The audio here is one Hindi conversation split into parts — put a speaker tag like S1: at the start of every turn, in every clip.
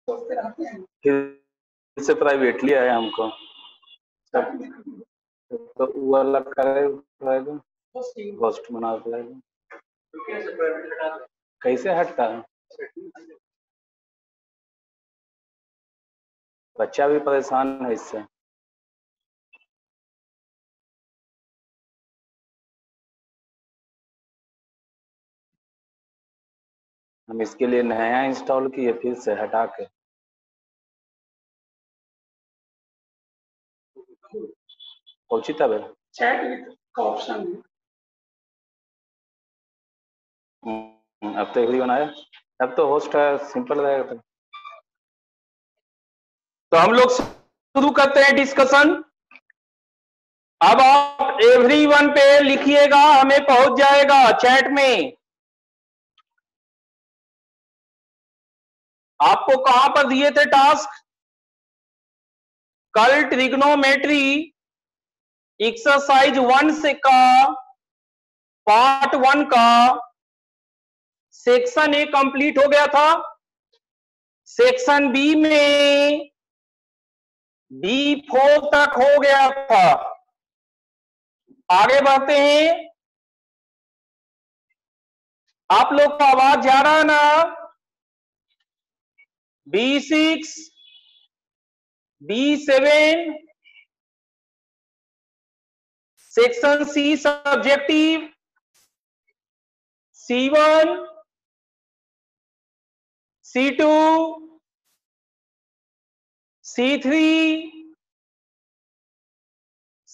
S1: फिर से प्राइवेट लिया है हमको, तो वो अलग करेगा, होस्ट बना पड़ेगा। कैसे हटता है? बच्चा भी परेशान है इससे। हम इसके लिए नया इंस्टॉल किए, फिर से हटा के। पहुंची तब चैट का ऑप्शन अब तो एवरी बनाया, अब तो होस्ट है, सिंपल रहेगा। तो हम लोग शुरू करते हैं डिस्कशन। अब आप एवरीवन पे लिखिएगा, हमें पहुंच जाएगा चैट में। आपको कहां पर दिए थे टास्क? कल ट्रिग्नोमेट्री एक्सरसाइज 1 से का पार्ट 1 का सेक्शन ए कंप्लीट हो गया था। सेक्शन बी में D4 तक हो गया था। आगे बढ़ते हैं। आप लोग को आवाज जा रहा है ना? B6, B7, section C subjective, C1, C2, C3,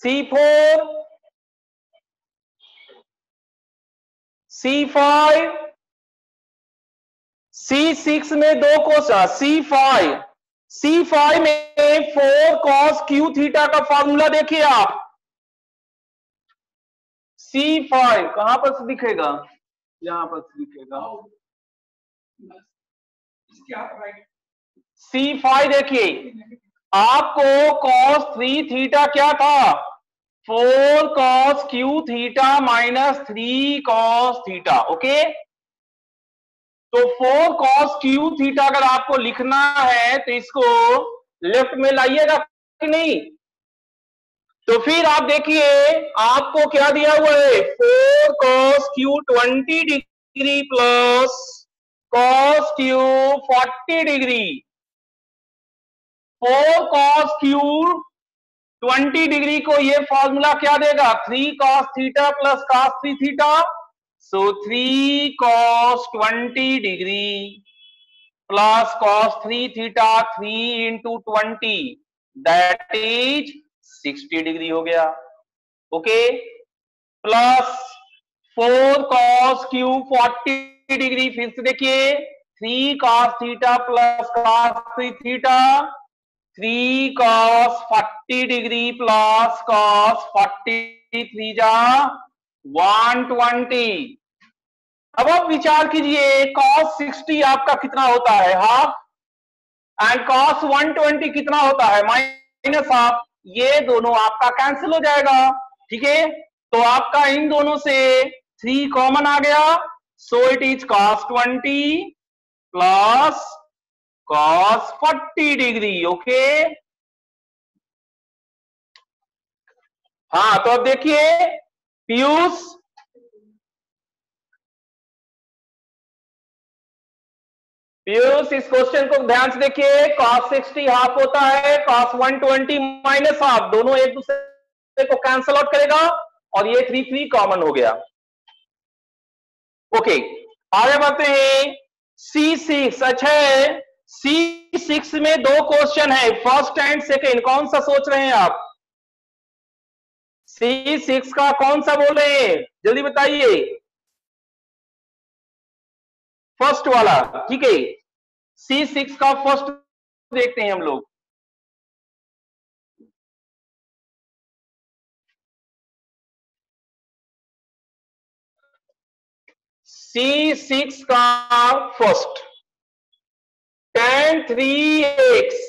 S1: C4, C5, C6 में 2 क्वेश्चन, C5 में 4 cos Q थीटा का फॉर्मूला देखिए आप। C5 कहां पर से दिखेगा? यहां पर से दिखेगा। C5 देखिए, आपको cos 3 थीटा क्या था? 4 cos Q theta minus 3 cos theta. Okay, तो 4 cos Q थीटा अगर आपको लिखना है तो इसको लेफ्ट में लाइएगा कि नहीं? तो फिर आप देखिए, आपको क्या दिया हुआ है? 4 cos Q 20 degree plus cos Q 40 degree. 4 cos Q 20 degree को ये फॉर्मूला क्या देगा? 3 cos theta plus cos 3 theta. So 3 cos 20 degree plus cos 3 theta, 3 into 20 that is 60 degree हो गया। Okay, plus 4 cos Q 40 degree. फिर से देखिए, 3 cos theta plus cos 3 theta, 3 cos 40 degree plus cos 43 जा 120। अब आप विचार कीजिए, cos 60 आपका कितना होता है? हाफ। एंड cos 120 कितना होता है? Minus half. ये दोनों आपका कैंसिल हो जाएगा। ठीक है, तो आपका इन दोनों से 3 कॉमन आ गया। सो it is cos 20 plus cos 40 degree. Okay, हाँ, तो अब देखिए पीयूष, इस क्वेश्चन को ध्यान से देखिए। cos 60 हाफ होता है, cos 120 माइनस हाफ, दोनों एक दूसरे को कैंसल आउट करेगा और ये 3 कॉमन हो गया। ओके, आगे बढ़ते हैं। C6, अच्छा है, C6 में 2 क्वेश्चन है, फर्स्ट एंड सेकेंड। कौन सा सोच रहे हैं आप? C6 का कौन सा बोल रहे हैं? जल्दी बताइए। फर्स्ट वाला, ठीक है। C6 का फर्स्ट देखते हैं हम लोग। C6 का first, tan 3x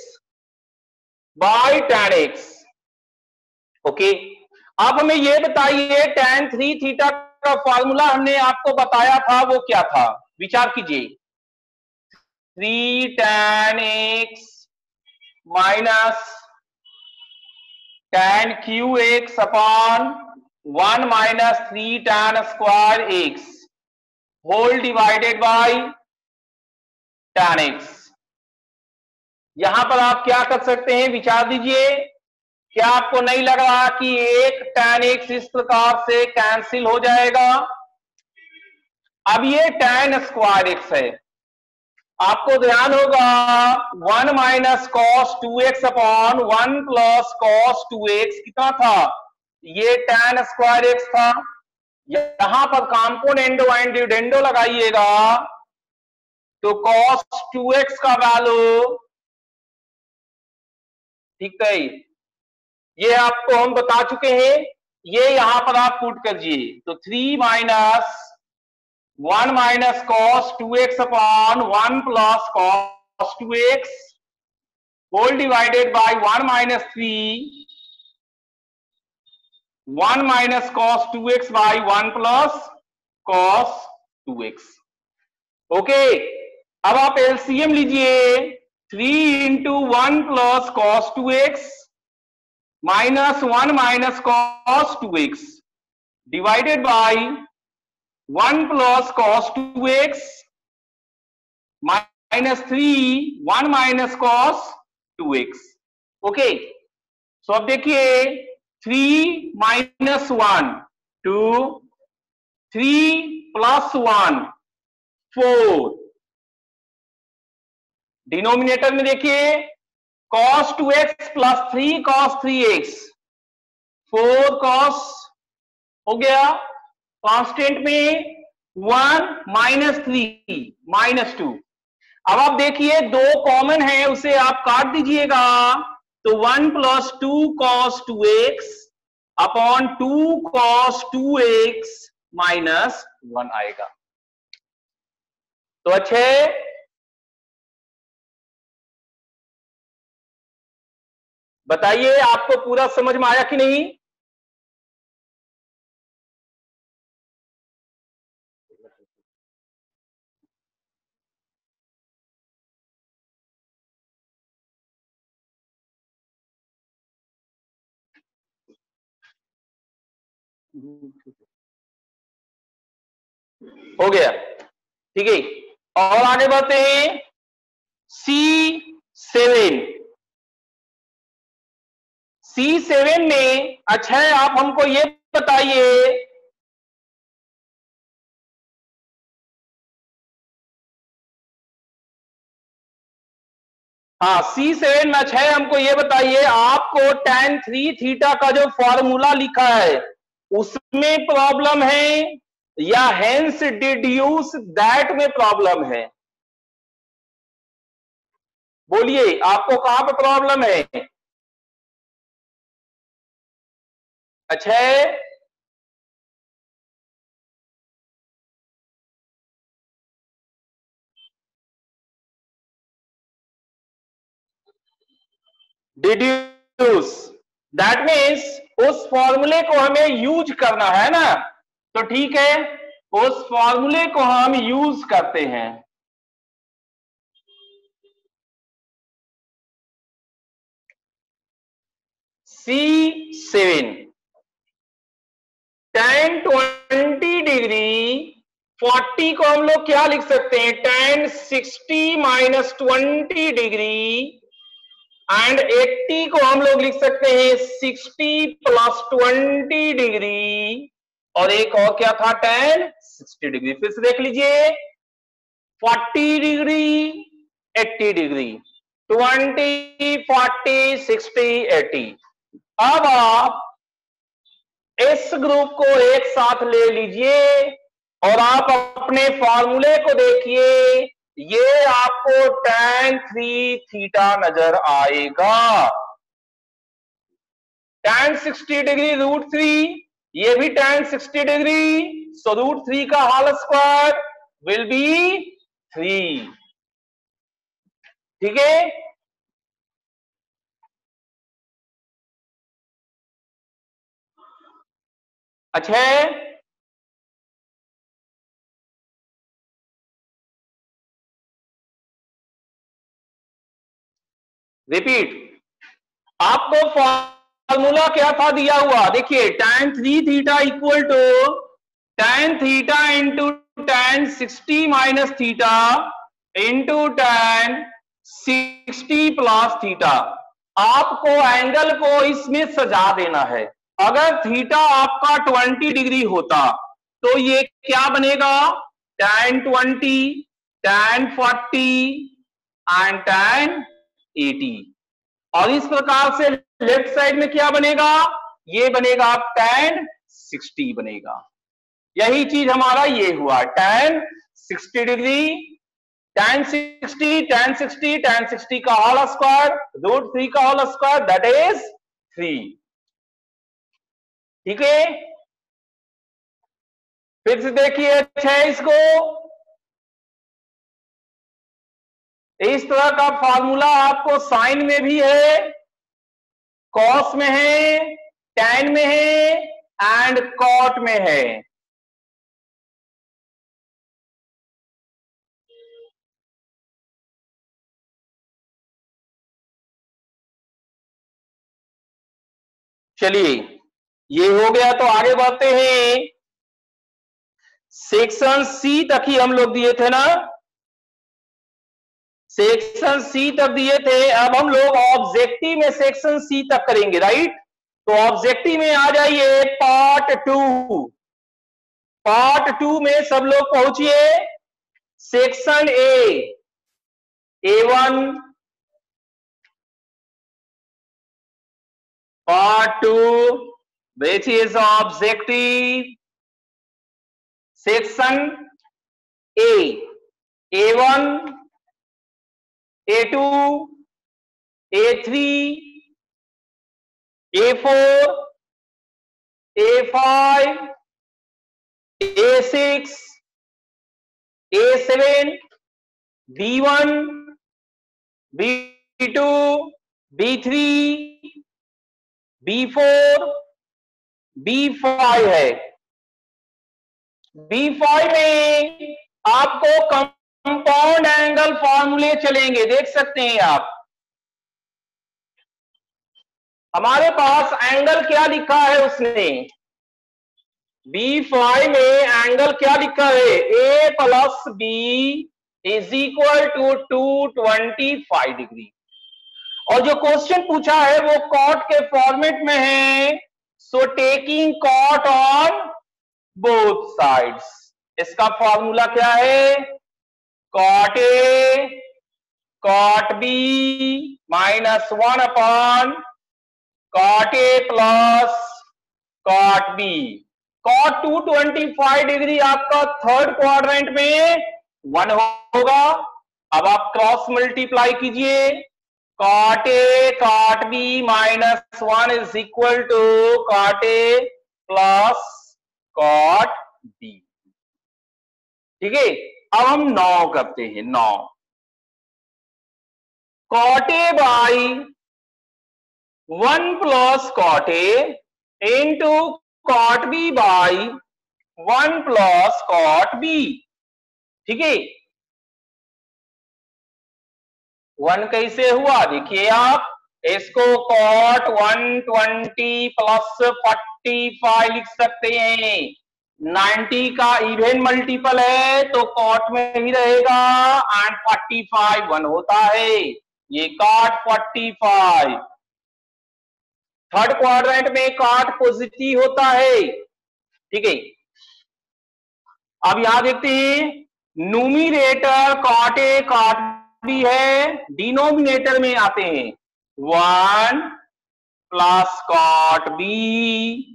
S1: by tan x। Okay, आप हमें ये बताइए, tan 3 थीटा का फॉर्मूला हमने आपको बताया था, वो क्या था? विचार कीजिए। 3 tan x minus tan qx upon 1 minus 3 tan square x whole divided by tan x। यहां पर आप क्या कर सकते हैं, विचार दीजिए। क्या आपको नहीं लग रहा कि एक tan x इस प्रकार से कैंसिल हो जाएगा? अब ये tan स्क्वायर x है, आपको ध्यान होगा 1 minus cos 2x upon 1 plus cos 2x कितना था? ये tan स्क्वायर x था। यहां पर कॉम्पोनेंडो एंड डिविडेंडो लगाइएगा तो कॉस 2x का वैल्यू ठीक है, ये आपको हम बता चुके हैं, ये यहां पर आप पुट करिए तो 3 minus 1 minus cos 2x upon 1 plus cos 2x whole divided by 1 minus 3 1 minus cos 2x by 1 plus cos 2x। Okay, अब आप एलसीएम लीजिए 3 into 1 plus cos 2x minus 1 minus cos 2x divided by 1 plus cos 2x minus 3 1 minus cos 2x। Okay, so अब देखिए 3 माइनस 1 2 3 प्लस 1 4, डिनोमिनेटर में देखिए cos 2x plus 3 cos 3x 4 cos हो गया, कांस्टेंट में 1 माइनस 3 माइनस 2। अब आप देखिए दो कॉमन है, उसे आप काट दीजिएगा तो 1 plus 2 cos 2x upon 2 cos 2x minus 1 आएगा। तो अच्छे, बताइए आपको पूरा समझ में आया कि नहीं? हो गया, ठीक है। और आगे बढ़ते हैं C7। C7 में अच्छा है, आप हमको ये बताइए हाँ C7 में अच्छा है, हमको ये बताइए आपको tan 3 थीटा का जो फॉर्मूला लिखा है उसमें प्रॉब्लम है या हेंस डिड्यूस दैट में प्रॉब्लम है? बोलिए आपको कहां पे प्रॉब्लम है? अच्छा है, डिड्यूस दैट मीन्स उस फॉर्मूले को हमें यूज करना है ना, तो ठीक है उस फॉर्मूले को हम यूज करते हैं। C7 tan 20 डिग्री 40 को हम लोग क्या लिख सकते हैं, tan 60 माइनस 20 डिग्री एंड 80 को हम लोग लिख सकते हैं 60 प्लस 20 डिग्री और एक और क्या था tan 60 डिग्री। फिर से देख लीजिए 40 डिग्री 80 डिग्री 20 40 60 80। अब आप इस ग्रुप को एक साथ ले लीजिए और आप अपने फॉर्मूले को देखिए, ये आपको tan 3 थीटा नजर आएगा। tan 60 डिग्री √3, ये भी tan 60 डिग्री, सो √3 का होल स्क्वायर विल बी 3। ठीक है, अच्छा है। रिपीट, आपको फॉर्मूला क्या था दिया हुआ, देखिए tan 3 theta equal to tan theta into tan 60 minus theta into tan 60 plus theta. आपको एंगल को इसमें सजा देना है। अगर थीटा आपका 20 डिग्री होता तो ये क्या बनेगा, tan 20, tan 40 एंड tan 80। और इस प्रकार से लेफ्ट साइड में क्या बनेगा, ये बनेगा tan 60 बनेगा। यही चीज हमारा ये हुआ, tan 60 degree, tan 60, tan 60, tan 60 का होल स्क्वायर, √3 का होल स्क्वायर, दैट इज 3। ठीक है, फिर से देखिए अच्छा इसको, इस तरह का फॉर्मूला आपको साइन में भी है, कॉस में है, टैन में है एंड कॉट में है। चलिए ये हो गया, तो आगे बढ़ते हैं। सेक्शन सी तक ही हम लोग दिए थे ना, सेक्शन सी तक दिए थे। अब हम लोग ऑब्जेक्टिव में सेक्शन सी तक करेंगे, राइट। तो ऑब्जेक्टिव में आ जाइए पार्ट 2। पार्ट 2 में सब लोग पहुंचिए, section A1, part 2 which is objective, section A1, A2, A3, A4, A5, A6, A7, B1, B2, B3, B4, B5 है। B5 में आपको कंपाउंड एंगल फॉर्मूले चलेंगे, देख सकते हैं आप। हमारे पास एंगल क्या लिखा है उसने, B5 में एंगल क्या लिखा है, A plus B is equal to 225 degree. और जो क्वेश्चन पूछा है वो कॉट के फॉर्मेट में है, so taking cot on both sides. इसका फॉर्मूला क्या है, cot A cot B minus 1 upon cot A plus cot B. Cot 225 degree आपका थर्ड क्वाड्रेंट में 1 होगा। अब आप क्रॉस मल्टीप्लाई कीजिए, cot A cot B minus 1 is equal to cot A plus cot B. ठीक है, अब हम 9 करते हैं। 9 cot A by 1 plus cot A into cot B by 1 plus cot B. ठीक है, 1 कैसे हुआ, देखिए आप इसको कॉट 120 प्लस 45 लिख सकते हैं। 90 का इवन मल्टीपल है तो कॉट में ही रहेगा एंड 45 1 होता है, ये कॉट 45। थर्ड क्वाड्रेंट में कॉट पॉजिटिव होता है। ठीक है, अब यहां देखते हैं, numerator cot A cot B है, डिनोमिनेटर में आते हैं 1 plus cot B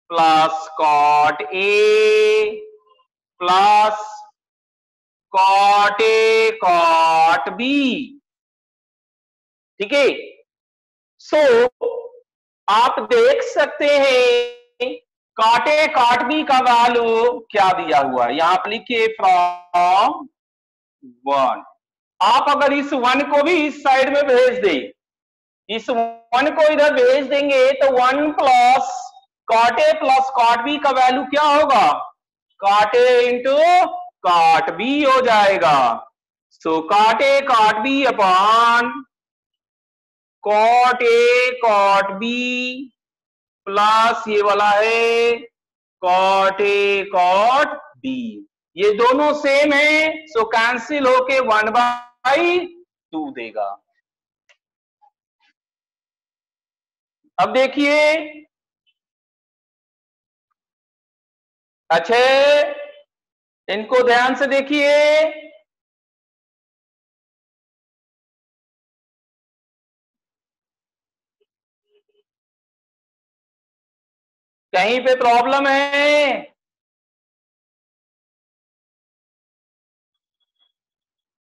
S1: plus cot A plus cot A cot B. ठीक है, सो आप देख सकते हैं कॉट ए कॉट बी का वैल्यू क्या दिया हुआ है, यहां पर लिखिए फ्रॉम 1। आप अगर इस 1 को भी इस साइड में भेज दें, इस 1 को इधर भेज देंगे तो 1 plus cot A plus cot B का वैल्यू क्या होगा, cot A into cot B हो जाएगा। So cot A cot B upon cot A cot B plus ये वाला है कॉट ए कॉट बी, ये दोनों सेम है, सो कैंसिल होके 1/2 देगा। अब देखिए, अच्छे इनको ध्यान से देखिए, कहीं पे प्रॉब्लम है?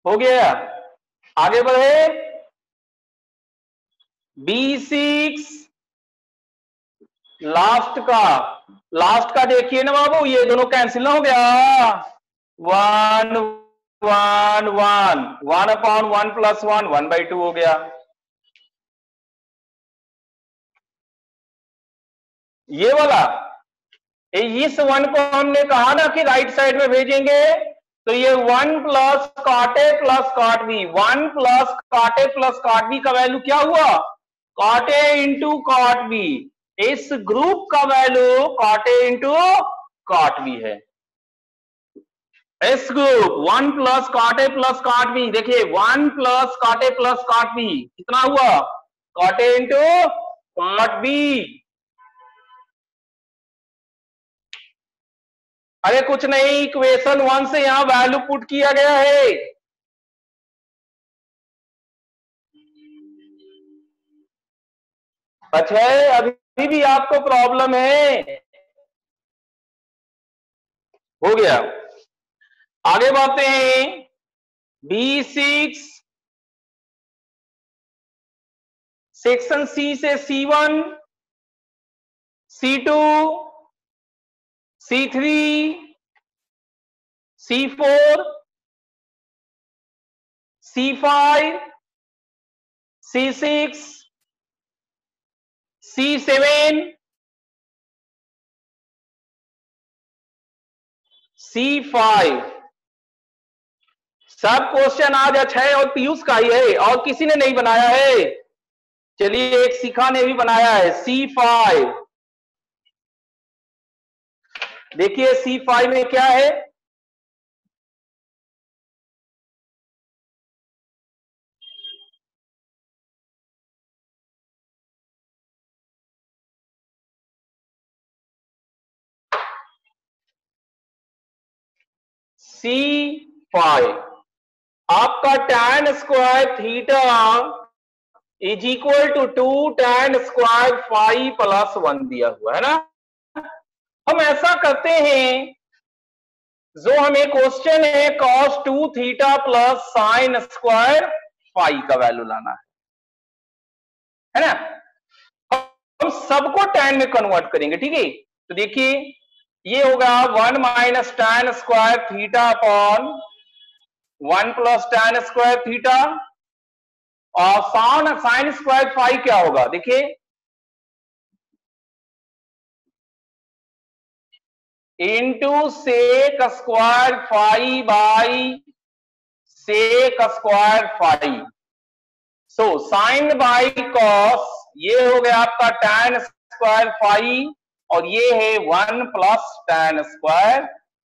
S1: हो गया, आगे बढ़े। B6 लास्ट का देखिए ना बाबू, ये दोनों कैंसिल ना हो गया, 1 1 1 1/1 + 1 1/2 हो गया। ये वाला, इस 1 को हमने कहा ना कि राइट साइड में भेजेंगे, तो ये 1 + cot A + cot B, 1 + cot A + cot B का वैल्यू क्या हुआ? cot A × cot B। इस ग्रुप का value cot A × cot B है। इस group 1 + cot A + cot B, देखिए 1 + cot A + cot B कितना हुआ? cot A × cot B। अरे कुछ नहीं, इक्वेशन 1 से यहां वैल्यू पुट किया गया है। अच्छा, अभी भी आपको प्रॉब्लम है? हो गया, आगे बढ़ते हैं। B6 सेक्शन C से C1, C2, C3, C4, C5, C6, C7, C5, सब क्वेश्चन आज अक्षय और पीयूष का ही है, और किसी ने नहीं बनाया है। चलिए, एक शिखा ने भी बनाया है। C5 देखिए, C5 में क्या है? C5 आपका tan square theta is equal to 2 tan square 5 + 1 दिया हुआ है ना। हम ऐसा करते हैं, जो हमें क्वेश्चन है cos 2 theta plus sin square 5 का वैल्यू लाना है ना। हम सबको tan में कन्वर्ट करेंगे, ठीक है। तो देखिए, ये होगा 1 - tan square theta upon 1 + tan square theta, और sin स्क्वायर 5 क्या होगा? देखिए, into sec square 5 by sec square 5। So sine by cos, ये हो गया आपका tan स्क्वायर 5, और ये है 1 + tan स्क्वायर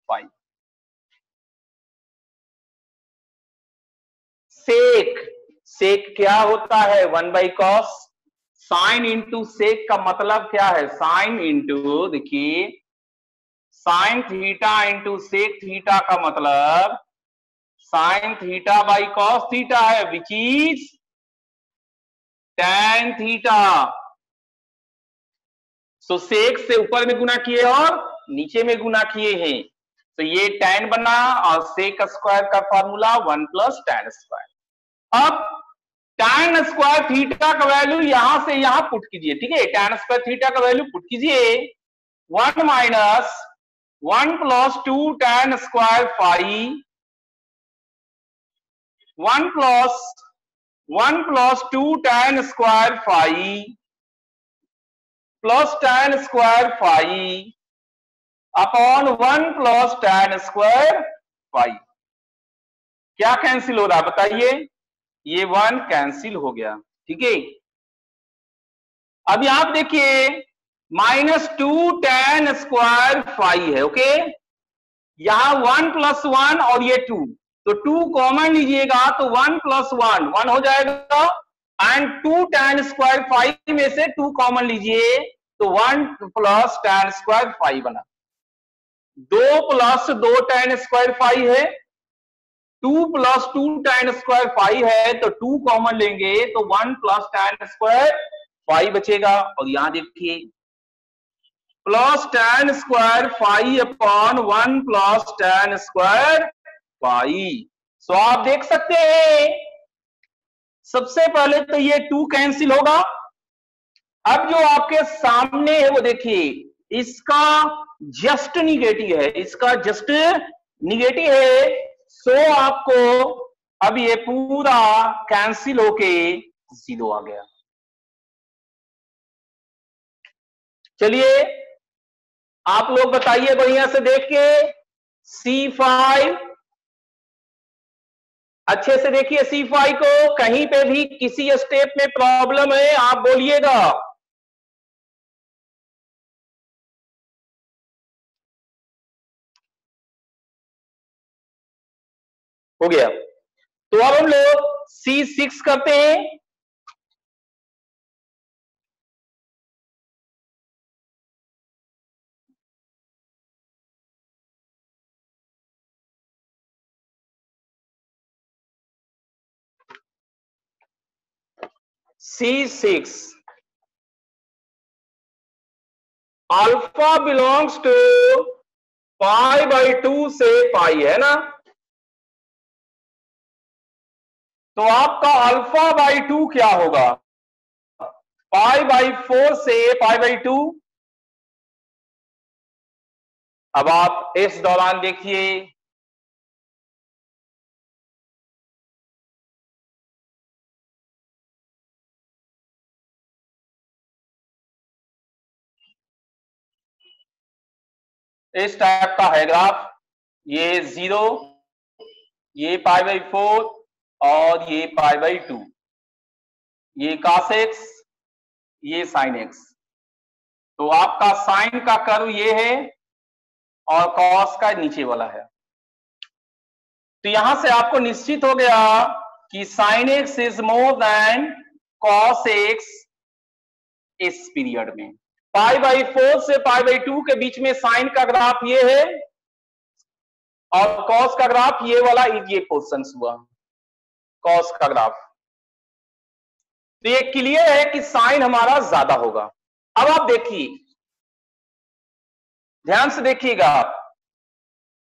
S1: 5। सेक क्या होता है? 1/cos। साइन इंटू सेक का मतलब क्या है? साइन इंटू, देखिए, sine theta into sec theta का मतलब sine theta by cos theta है, which is tan theta. So sec से ऊपर में गुना किए और नीचे में गुना किए हैं, तो ये tan बना, और सेक स्क्वायर का फॉर्मूला 1 + tan स्क्वायर। अब tan स्क्वायर थीटा का वैल्यू यहां से यहां पुट कीजिए, ठीक है। tan स्क्वायर थीटा का वैल्यू पुट कीजिए, 1 - 1 + 2 tan square 5, 1 + 2 tan square 5 plus tan square 5 upon 1 + tan square 5। क्या कैंसिल हो रहा है बताइए? ये 1 कैंसिल हो गया, ठीक है। अब यहां पे देखिए -2 tan स्क्वायर फाइव है, ओके। यहां 1 + 1 और ये 2, तो 2 कॉमन लीजिएगा तो 1 + 1 1 हो जाएगा, एंड 2 tan स्क्वायर फाइव में से 2 कॉमन लीजिए तो 1 + tan स्क्वायर फाइव बना। 2 + 2 tan स्क्वायर फाइव है, 2 + 2 tan स्क्वायर फाइव है, तो 2 कॉमन लेंगे तो 1 + tan स्क्वायर फाइव बचेगा। और यहां देखिए plus tan square five upon 1 + tan square five. So आप देख सकते हैं सबसे पहले तो ये 2 कैंसिल होगा। अब जो आपके सामने है वो देखिए इसका जस्ट निगेटिव है, इसका जस्ट निगेटिव है। सो आपको अब ये पूरा कैंसिल होके 0 आ गया। चलिए आप लोग बताइए बढ़िया से देख के, C5 अच्छे से देखिए, C5 को कहीं पे भी किसी स्टेप में प्रॉब्लम है आप बोलिएगा। हो गया। तो अब हम लोग C6 करते हैं। C6 अल्फा बिलोंग्स टू π/2 से पाई है ना, तो आपका α/2 क्या होगा? π/4 से π/2। अब आप इस दौरान देखिए इस टाइप का है ग्राफ, ये 0, ये π/4 और ये π/2, ये cos x, ये sin x। तो आपका साइन का कर्व ये है और कॉस का नीचे वाला है। तो यहां से आपको निश्चित हो गया कि sin x is more than cos x इस पीरियड में। π/4 से π/2 के बीच में साइन का ग्राफ ये है और कॉस का ग्राफ ये वाला, ये पोर्शन हुआ कॉस का ग्राफ। तो ये क्लियर है कि साइन हमारा ज्यादा होगा। अब आप देखिए, ध्यान से देखिएगा,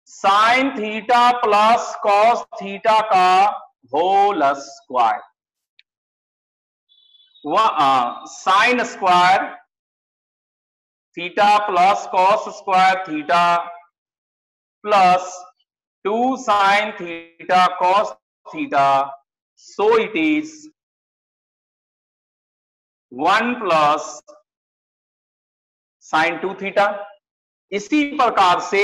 S1: sine theta plus cos theta का whole square, sine square theta plus cos square theta plus 2 sin theta cos theta, so it is 1 plus sin 2 theta. इसी प्रकार से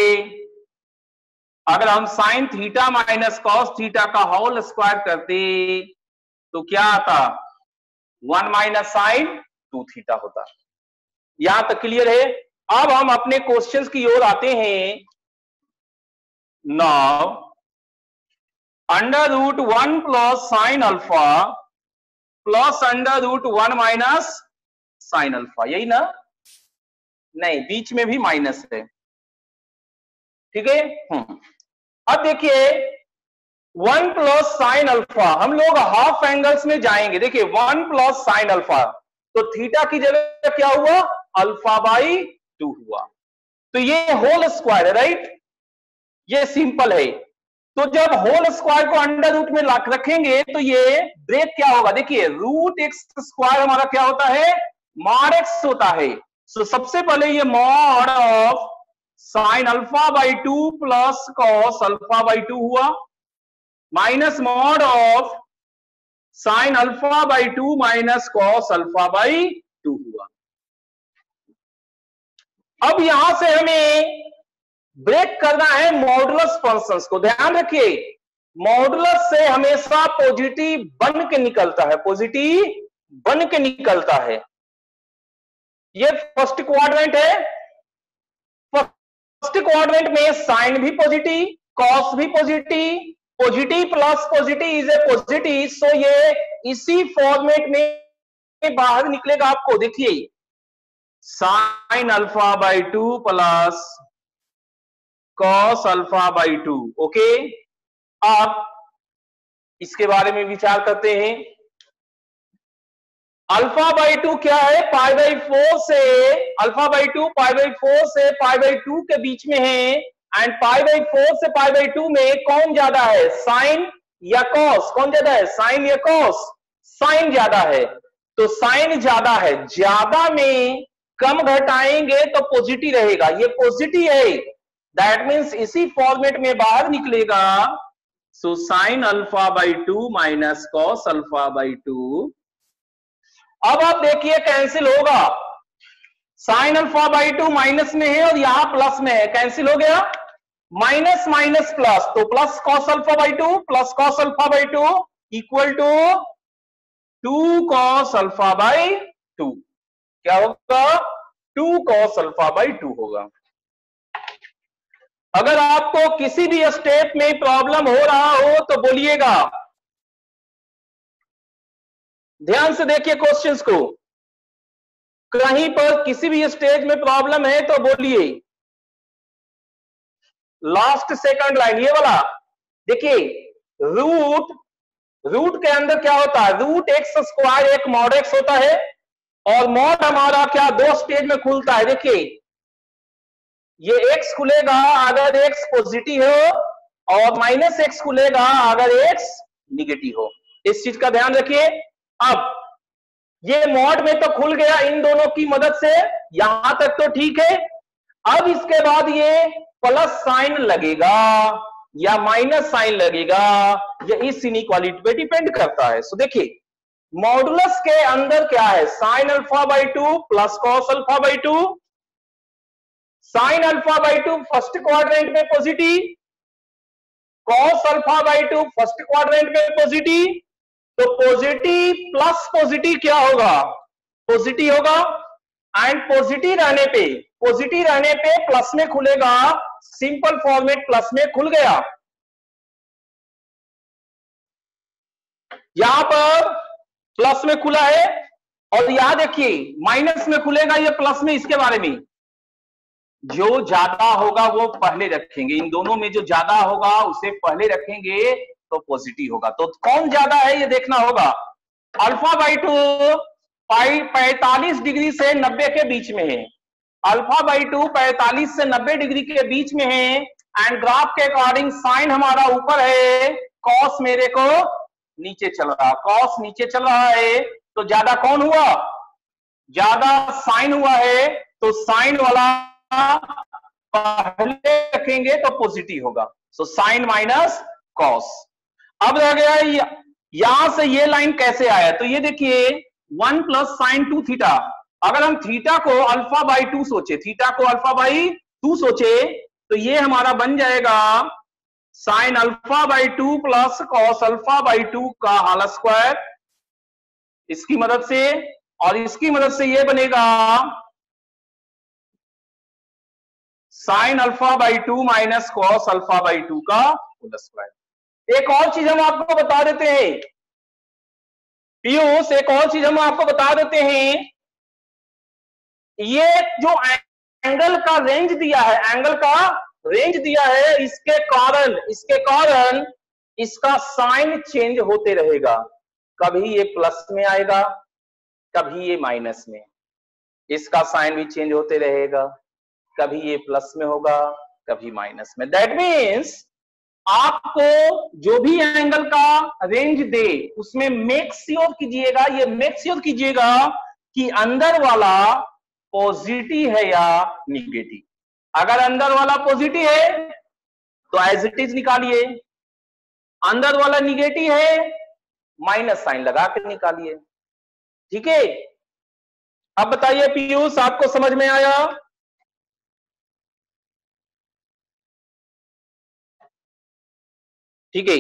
S1: अगर हम sine theta minus cos theta का होल स्क्वायर करते तो क्या आता? 1 माइनस sin 2 थीटा होता। यहां तक क्लियर है। अब हम अपने क्वेश्चंस की ओर आते हैं। Now √1 plus sine alpha plus √1 minus sine alpha, यही ना? नहीं, बीच में भी माइनस है, ठीक है। अब देखिए 1 प्लस साइन अल्फा, हम लोग हाफ एंगल्स में जाएंगे। देखिए 1 प्लस साइन अल्फा, तो थीटा की जगह क्या हुआ? α/2 हुआ। तो ये होल स्क्वायर है, राइट? ये सिंपल है। तो जब होल स्क्वायर को अंडर रूट में रखेंगे तो ये ब्रेक क्या होगा? देखिए √x² हमारा क्या होता है? mod x होता है। सो सबसे पहले ये mod of sine α/2 plus cos α/2 हुआ, minus mod of sine α/2 minus cos α/2 हुआ। अब यहां से हमें ब्रेक करना है मॉडुलस फंक्शंस को। ध्यान रखिए, मॉडुलस से हमेशा पॉजिटिव बन के निकलता है, पॉजिटिव बन के निकलता है। ये फर्स्ट क्वाड्रेंट है, फर्स्ट क्वाड्रेंट में साइन भी पॉजिटिव, कॉस भी positive, positive plus positive is a positive, so ये इसी फॉर्मेट में बाहर निकलेगा आपको। देखिए sine alpha by 2 plus cos alpha by 2। Okay, अब इसके बारे में विचार करते हैं। अल्फा बाई 2 क्या है, पाई बाई 4 से, अल्फा बाई 2 पाई बाई 4 से पाई बाई 2 के बीच में है, एंड पाई बाई 4 से पाई बाई 2 में कौन ज्यादा है, साइन या कॉस? कौन ज्यादा है, साइन या कॉस? साइन ज्यादा है, तो साइन ज्यादा है, ज्यादा में कम घटाएंगे तो पॉजिटिव रहेगा, ये पॉजिटिव है, दैट मीन्स इसी फॉर्मेट में बाहर निकलेगा। So sine alpha by 2 minus cos alpha by 2। अब आप देखिए कैंसिल होगा, साइन अल्फा बाई 2 माइनस में है और यहां प्लस में है, कैंसिल हो गया, माइनस माइनस प्लस, तो plus cos alpha by 2 plus cos alpha by 2 equal to 2 cos alpha by 2। क्या होगा, 2 कॉस अल्फा बाई 2 होगा। अगर आपको किसी भी स्टेप में प्रॉब्लम हो रहा हो तो बोलिएगा, ध्यान से देखिए क्वेश्चंस को, कहीं पर किसी भी स्टेज में प्रॉब्लम है तो बोलिए। लास्ट सेकंड लाइन ये वाला देखिए, रूट के अंदर क्या होता है, रूट एक्स स्क्वायर एक मॉड एक्स होता है, और मॉड हमारा क्या दो स्टेज में खुलता है। देखिए ये एक्स खुलेगा अगर एक्स पॉजिटिव हो, और माइनस एक्स खुलेगा अगर एक्स निगेटिव हो, इस चीज का ध्यान रखिए। अब ये मॉड में तो खुल गया इन दोनों की मदद से, यहां तक तो ठीक है। अब इसके बाद ये प्लस साइन लगेगा या माइनस साइन लगेगा, ये इस इनइक्वालिटी पे डिपेंड करता है। सो देखिए मॉडुलस के अंदर क्या है, sine alpha by 2 plus cos alpha by 2, sine alpha by 2 first quadrant में positive, cos alpha by 2 first quadrant में पॉजिटिव, तो पॉजिटिव प्लस पॉजिटिव क्या होगा, पॉजिटिव होगा, एंड पॉजिटिव रहने पे प्लस में खुलेगा, सिंपल फॉर्मेट प्लस में खुल गया। यहां पर प्लस में खुला है, और यहां देखिए माइनस में खुलेगा ये प्लस में, इसके बारे में जो ज्यादा होगा वो पहले रखेंगे, इन दोनों में जो ज्यादा होगा उसे पहले रखेंगे तो पॉजिटिव होगा। तो कौन ज्यादा है ये देखना होगा। अल्फा बाई 2 45 डिग्री से 90 के बीच में है, अल्फा बाई 2 45 से 90 डिग्री के बीच में है, एंड ग्राफ के अकॉर्डिंग साइन हमारा ऊपर है, कॉस मेरे को नीचे चल रहा, कॉस नीचे चल रहा है, तो ज्यादा कौन हुआ, ज्यादा साइन हुआ है, तो साइन वाला पहले रखेंगे तो पॉजिटिव होगा। So sine minus cos. अब रह गया यहां से ये लाइन कैसे आया, तो ये देखिए 1 प्लस साइन 2 थीटा, अगर हम थीटा को अल्फा बाई 2 सोचे, थीटा को अल्फा बाई 2 सोचे, तो ये हमारा बन जाएगा sign alpha by 2 plus cos alpha by 2 का होल स्क्वायर, इसकी मदद से, और इसकी मदद से ये बनेगा sign alpha by 2 minus cos alpha by 2 का होल स्क्वायर। एक और चीज हम आपको बता देते हैं पीयूष, एक और चीज हम आपको बता देते हैं, ये जो एंगल का रेंज दिया है, एंगल का रेंज दिया है, इसके कारण इसका साइन चेंज होते रहेगा, कभी ये प्लस में आएगा कभी ये माइनस में, इसका साइन भी चेंज होते रहेगा, कभी ये प्लस में होगा कभी माइनस में। दैट मीन्स आपको जो भी एंगल का रेंज दे उसमें मेक श्योर कीजिएगा, ये मेक श्योर कीजिएगा कि अंदर वाला पॉजिटिव है या निगेटिव। अगर अंदर वाला पॉजिटिव है तो एज इट इज निकालिए, अंदर वाला निगेटिव है माइनस साइन लगा कर निकालिए, ठीक है। अब बताइए पीयूष, आपको समझ में आया? ठीक है,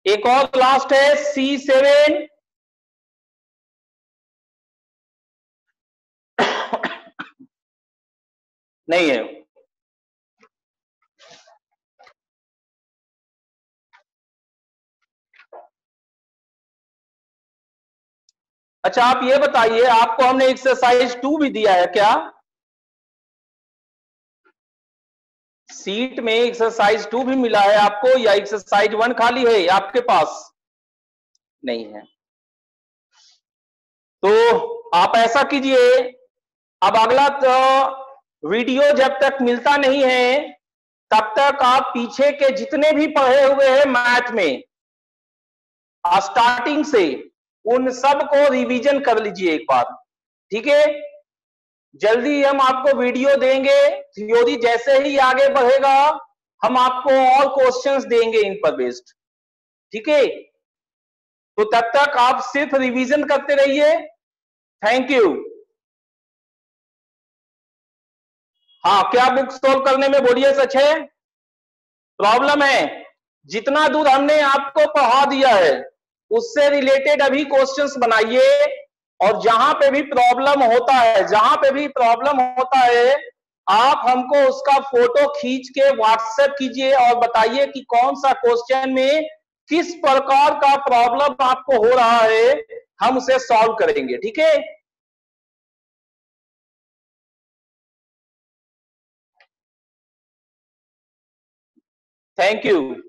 S1: एक और लास्ट है C7। नहीं है। अच्छा आप ये बताइए, आपको हमने एक्सरसाइज 2 भी दिया है क्या? सीट में एक्सरसाइज 2 भी मिला है आपको, या एक्सरसाइज 1 खाली है आपके पास? नहीं है। तो आप ऐसा कीजिए, अब अगला तो वीडियो जब तक मिलता नहीं है तब तक आप पीछे के जितने भी पढ़े हुए हैं मैथ में स्टार्टिंग से, उन सब को रिवीजन कर लीजिए एक बार, ठीक है? जल्दी हम आपको वीडियो देंगे, थ्योरी जैसे ही आगे बढ़ेगा हम आपको और क्वेश्चंस देंगे इन पर बेस्ड, ठीक है? तो तब तक आप सिर्फ रिवीजन करते रहिए। Thank you. हाँ, क्या बुक सोल्व करने में बोलिए सच है प्रॉब्लम है? जितना दूर हमने आपको पढ़ा दिया है उससे रिलेटेड अभी क्वेश्चंस बनाइए, और जहां पे भी प्रॉब्लम होता है, जहां पे भी प्रॉब्लम होता है आप हमको उसका फोटो खींच के व्हाट्सएप कीजिए और बताइए कि कौन सा क्वेश्चन में किस प्रकार का प्रॉब्लम आपको हो रहा है, हम उसे सॉल्व करेंगे, ठीक है? Thank you.